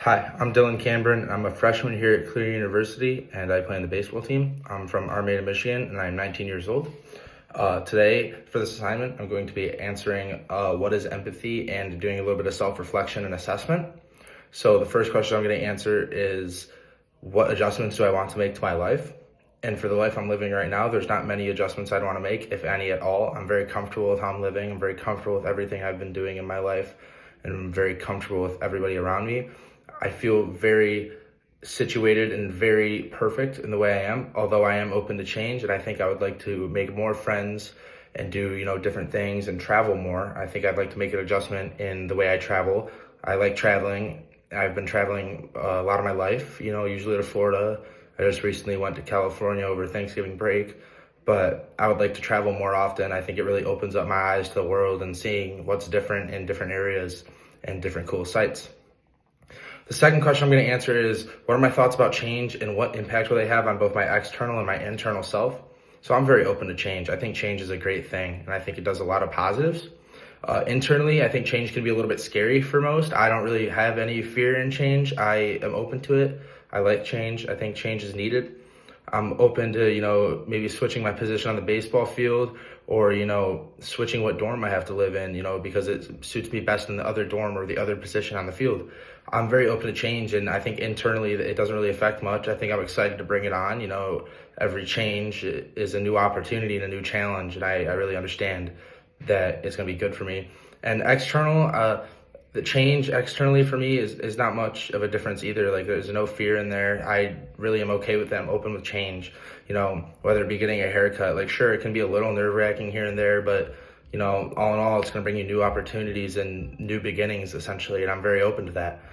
Hi, I'm Dylan Cambron. I'm a freshman here at Clear University and I play on the baseball team. I'm from Armada, Michigan, and I'm 19 years old. Today, for this assignment, I'm going to be answering what is empathy and doing a little bit of self-reflection and assessment. So the first question I'm going to answer is, what adjustments do I want to make to my life? And for the life I'm living right now, there's not many adjustments I'd want to make, if any at all. I'm very comfortable with how I'm living. I'm very comfortable with everything I've been doing in my life, and I'm very comfortable with everybody around me. I feel very situated and very perfect in the way I am, although I am open to change, and I think I would like to make more friends and do, different things and travel more. I think I'd like to make an adjustment in the way I travel. I like traveling. I've been traveling a lot of my life, usually to Florida. I just recently went to California over Thanksgiving break, but I would like to travel more often. I think it really opens up my eyes to the world and seeing what's different in different areas and different cool sites. The second question I'm going to answer is, what are my thoughts about change and what impact will they have on both my external and my internal self? So I'm very open to change. I think change is a great thing, and I think it does a lot of positives. Internally, I think change can be a little bit scary for most. I don't really have any fear in change. I am open to it. I like change. I think change is needed. I'm open to, maybe switching my position on the baseball field or, switching what dorm I have to live in, because it suits me best in the other dorm or the other position on the field. I'm very open to change, and I think internally it doesn't really affect much. I think I'm excited to bring it on. Every change is a new opportunity and a new challenge, and I really understand that it's going to be good for me. And external, the change externally for me is not much of a difference either. Like, there's no fear in there. I really am okay with that. I'm open with change, whether it be getting a haircut. Like, sure, it can be a little nerve-wracking here and there, but all in all, it's going to bring you new opportunities and new beginnings, essentially, and I'm very open to that.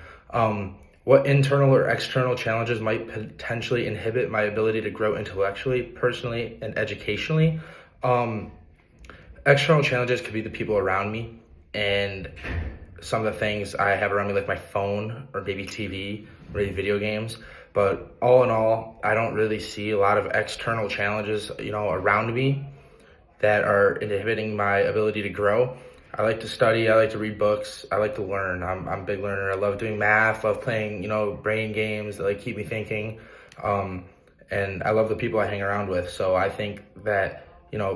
What internal or external challenges might potentially inhibit my ability to grow intellectually, personally, and educationally? External challenges could be the people around me and some of the things I have around me, like my phone or maybe TV, maybe video games. But all in all, I don't really see a lot of external challenges, around me that are inhibiting my ability to grow. I like to study. I like to read books. I like to learn. I'm a big learner. I love doing math. Love playing, brain games that keep me thinking. And I love the people I hang around with. So I think that,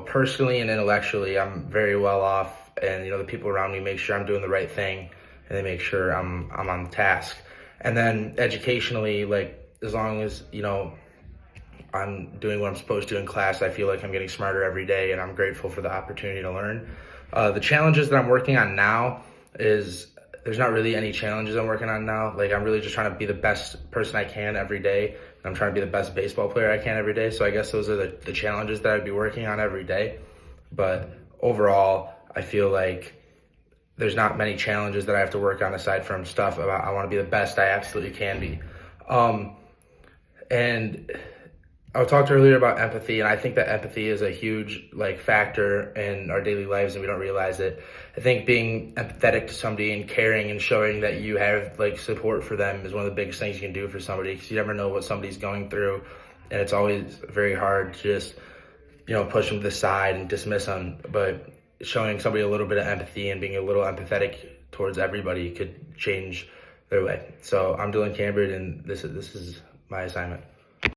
personally and intellectually, I'm very well off. And, the people around me make sure I'm doing the right thing, and they make sure I'm on task. And then educationally, as long as, I'm doing what I'm supposed to in class, I feel like I'm getting smarter every day, and I'm grateful for the opportunity to learn. The challenges that I'm working on now is, there's not really any challenges I'm working on now. I'm really just trying to be the best person I can every day. And I'm trying to be the best baseball player I can every day. So I guess those are the challenges that I'd be working on every day. But overall, I feel like there's not many challenges that I have to work on aside from stuff about I want to be the best I absolutely can be. And I talked earlier about empathy, and I think that empathy is a huge factor in our daily lives, and we don't realize it. I think being empathetic to somebody and caring and showing that you have support for them is one of the biggest things you can do for somebody, because you never know what somebody's going through, and it's always very hard to just push them to the side and dismiss them. But showing somebody a little bit of empathy and being a little empathetic towards everybody could change their way. So I'm Dylan Cambron, and this is my assignment.